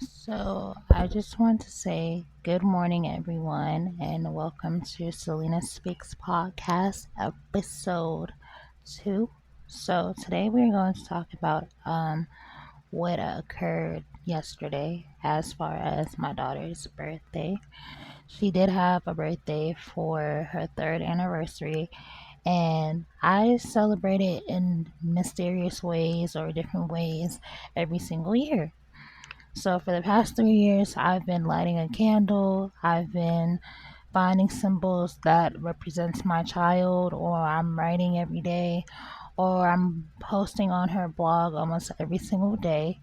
So, I just want to say good morning, everyone, and welcome to Selena Speaks Podcast, episode 2. So, today we're going to talk about what occurred yesterday as far as my daughter's birthday. She did have a birthday for her third anniversary, and I celebrate it in mysterious ways or different ways every single year. So for the past 3 years, I've been lighting a candle. I've been finding symbols that represents my child, or I'm writing every day, or I'm posting on her blog almost every single day.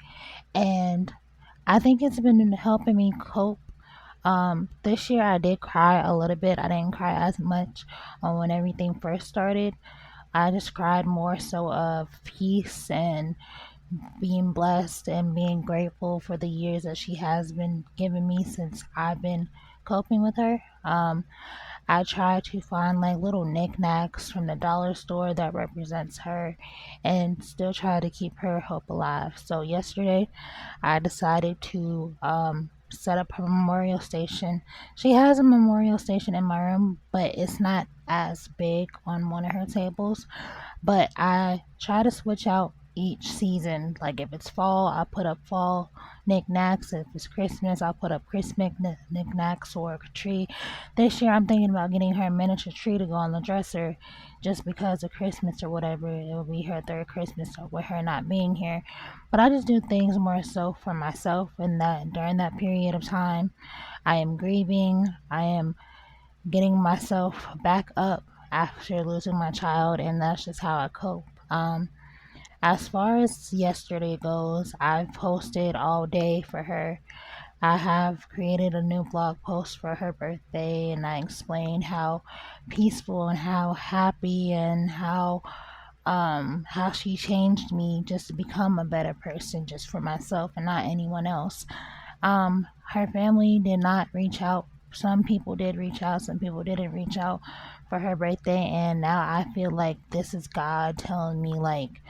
And I think it's been helping me cope. This year I did cry a little bit. I didn't cry as much when everything first started. I just cried more so of peace and being blessed and being grateful for the years that she has been giving me since I've been coping with her. I try to find like little knickknacks from the dollar store that represents her and still try to keep her hope alive. So yesterday I decided to set up her memorial station. She has a memorial station in my room, but it's not as big on one of her tables, but I try to switch out each season. Like if it's fall, I put up fall knickknacks. If it's Christmas, I'll put up Christmas knickknacks or a tree. This year, I'm thinking about getting her a miniature tree to go on the dresser, just because of Christmas or whatever. It will be her third Christmas with her not being here. But I just do things more so for myself, and that during that period of time, I am grieving. I am getting myself back up after losing my child, and that's just how I cope. As far as yesterday goes, I've posted all day for her. I have created a new blog post for her birthday, and I explained how peaceful and how happy and how she changed me just to become a better person just for myself and not anyone else. Her family did not reach out. Some people did reach out, some people didn't reach out for her birthday, and now I feel like this is God telling me like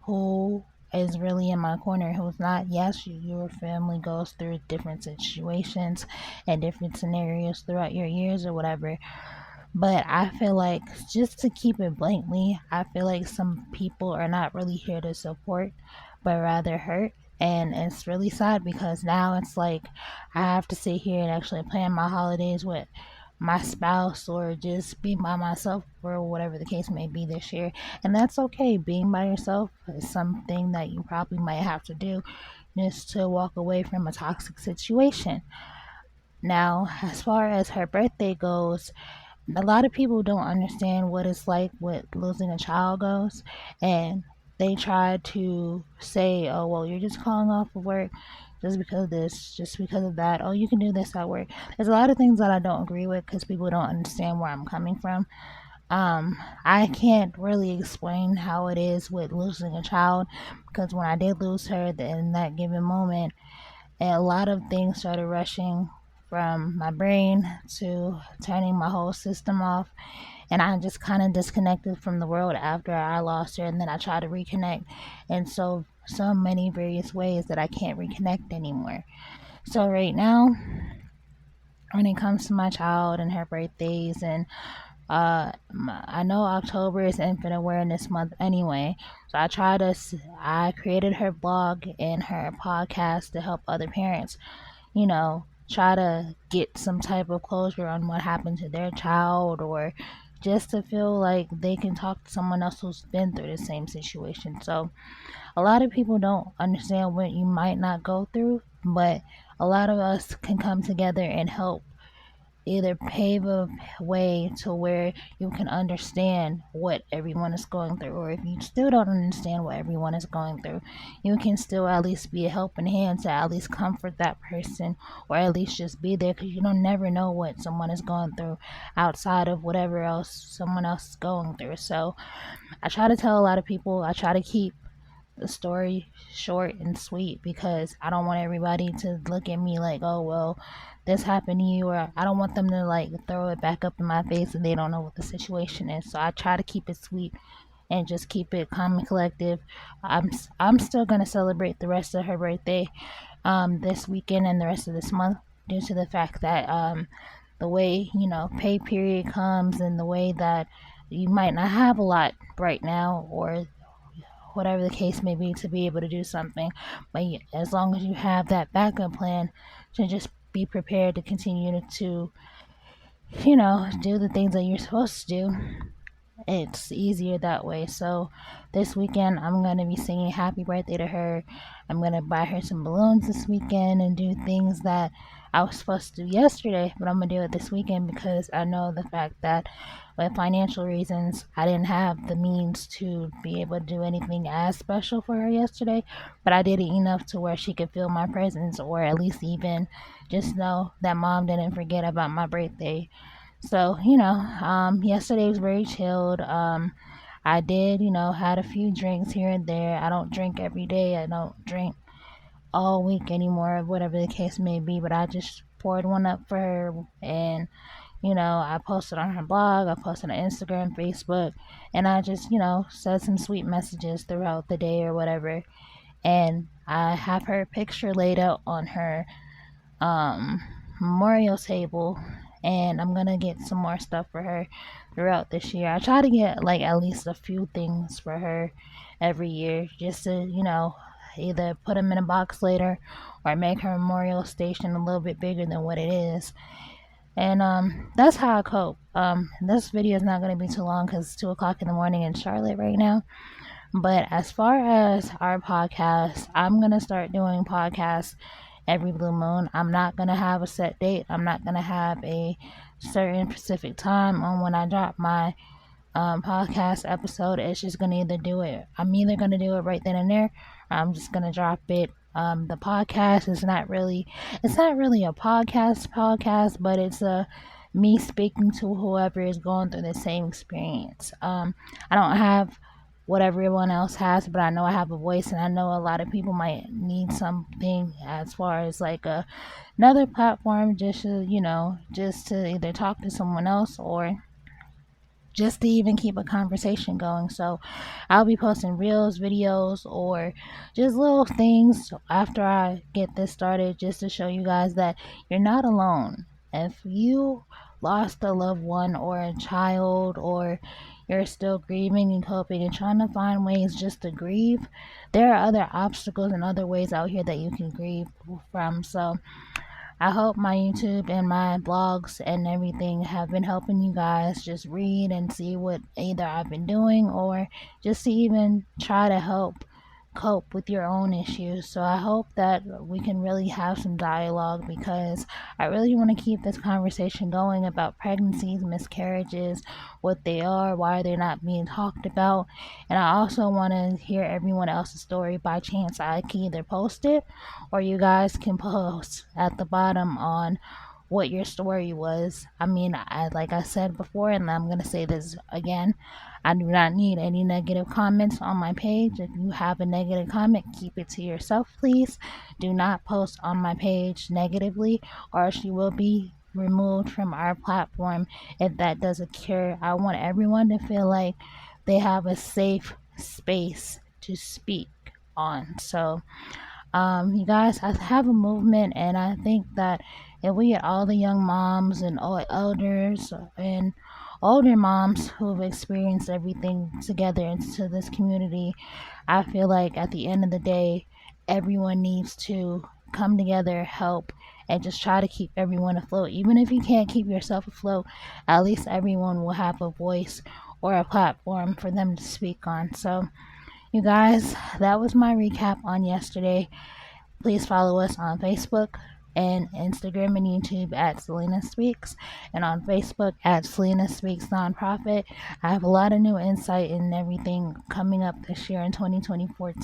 who is really in my corner, who's not. Yes, your family goes through different situations and different scenarios throughout your years or whatever, but I feel like, just to keep it blatantly, I feel like some people are not really here to support, but rather hurt. And it's really sad because now it's like I have to sit here and actually plan my holidays with my spouse or just be by myself or whatever the case may be this year. And that's okay. Being by yourself is something that you probably might have to do just to walk away from a toxic situation. Now, as far as her birthday goes, a lot of people don't understand what it's like with losing a child goes, and they try to say, oh well, you're just calling off of work just because of this, just because of that. Oh, you can do this at work. There's a lot of things that I don't agree with because people don't understand where I'm coming from. I can't really explain how it is with losing a child, because when I did lose her in that given moment, a lot of things started rushing from my brain to turning my whole system off, and I just kind of disconnected from the world after I lost her, and then I tried to reconnect in so many various ways that I can't reconnect anymore. So right now, when it comes to my child and her birthdays, and I know October is Infant Awareness Month anyway, so I created her blog and her podcast to help other parents, try to get some type of closure on what happened to their child, or just to feel like they can talk to someone else who's been through the same situation. So, a lot of people don't understand what you might not go through, but a lot of us can come together and help either pave a way to where you can understand what everyone is going through, or if you still don't understand what everyone is going through, you can still at least be a helping hand to at least comfort that person, or at least just be there, because you don't never know what someone is going through outside of whatever else someone else is going through. So I try to tell a lot of people, I try to keep the story short and sweet, because I don't want everybody to look at me like, oh well, this happened to you, or I don't want them to like throw it back up in my face and they don't know what the situation is. So I try to keep it sweet and just keep it calm and collective. I'm still gonna celebrate the rest of her birthday this weekend and the rest of this month, due to the fact that the way, pay period comes, and the way that you might not have a lot right now, or whatever the case may be, to be able to do something. But as long as you have that backup plan, to just be prepared to continue to, do the things that you're supposed to do, it's easier that way. So this weekend, I'm going to be singing happy birthday to her. I'm going to buy her some balloons this weekend and do things that I was supposed to do yesterday, but I'm going to do it this weekend because I know the fact that with financial reasons, I didn't have the means to be able to do anything as special for her yesterday, but I did it enough to where she could feel my presence, or at least even just know that mom didn't forget about my birthday. So, yesterday was very chilled. I did, had a few drinks here and there. I don't drink every day. I don't drink all week anymore, whatever the case may be, but I just poured one up for her, and, I posted on her blog, I posted on Instagram, Facebook, and I just, said some sweet messages throughout the day or whatever. And I have her picture laid out on her um, memorial table, and I'm gonna get some more stuff for her throughout this year. I try to get like at least a few things for her every year, just to, either put them in a box later or make her memorial station a little bit bigger than what it is. And that's how I cope. This video is not going to be too long because it's 2 o'clock in the morning in Charlotte right now. But as far as our podcast, I'm going to start doing podcasts every blue moon. I'm not going to have a set date. I'm not going to have a certain specific time on when I drop my podcast episode. It's just going to either do it. I'm either going to do it right then and there, or I'm just going to drop it. The podcast is it's not really a podcast, but it's me speaking to whoever is going through the same experience. I don't have what everyone else has, but I know I have a voice, and I know a lot of people might need something as far as like another platform, just to, just to either talk to someone else or just to even keep a conversation going. So I'll be posting reels, videos, or just little things after I get this started, just to show you guys that you're not alone. If you lost a loved one or a child, or you're still grieving and coping and trying to find ways just to grieve, there are other obstacles and other ways out here that you can grieve from. So I hope my YouTube and my blogs and everything have been helping you guys just read and see what either I've been doing, or just to even try to help cope with your own issues. So I hope that we can really have some dialogue, because I really want to keep this conversation going about pregnancies, miscarriages, what they are, why they're not being talked about. And I also want to hear everyone else's story. By chance, I can either post it, or you guys can post at the bottom on what your story was. I mean, like I said before, and I'm going to say this again, I do not need any negative comments on my page. If you have a negative comment, keep it to yourself, please. Do not post on my page negatively, or she will be removed from our platform if that does occur. I want everyone to feel like they have a safe space to speak on. So you guys, I have a movement, and I think that if we get all the young moms and all elders and older moms who've experienced everything together into this community, I feel like at the end of the day, everyone needs to come together, help, and just try to keep everyone afloat. Even if you can't keep yourself afloat, at least everyone will have a voice or a platform for them to speak on. So you guys, that was my recap on yesterday. Please follow us on Facebook and Instagram and YouTube at Selena Speaks, and on Facebook at Selena Speaks Nonprofit. I have a lot of new insight and everything coming up this year in 2024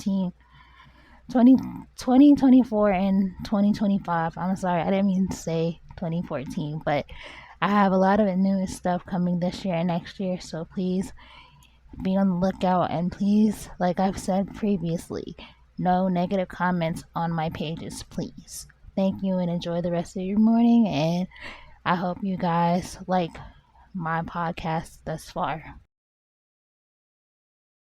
and 2025. I'm sorry, I didn't mean to say 2014, but I have a lot of new stuff coming this year and next year. So please be on the lookout, and please, like I've said previously, no negative comments on my pages, please. Thank you, and enjoy the rest of your morning, and I hope you guys like my podcast thus far.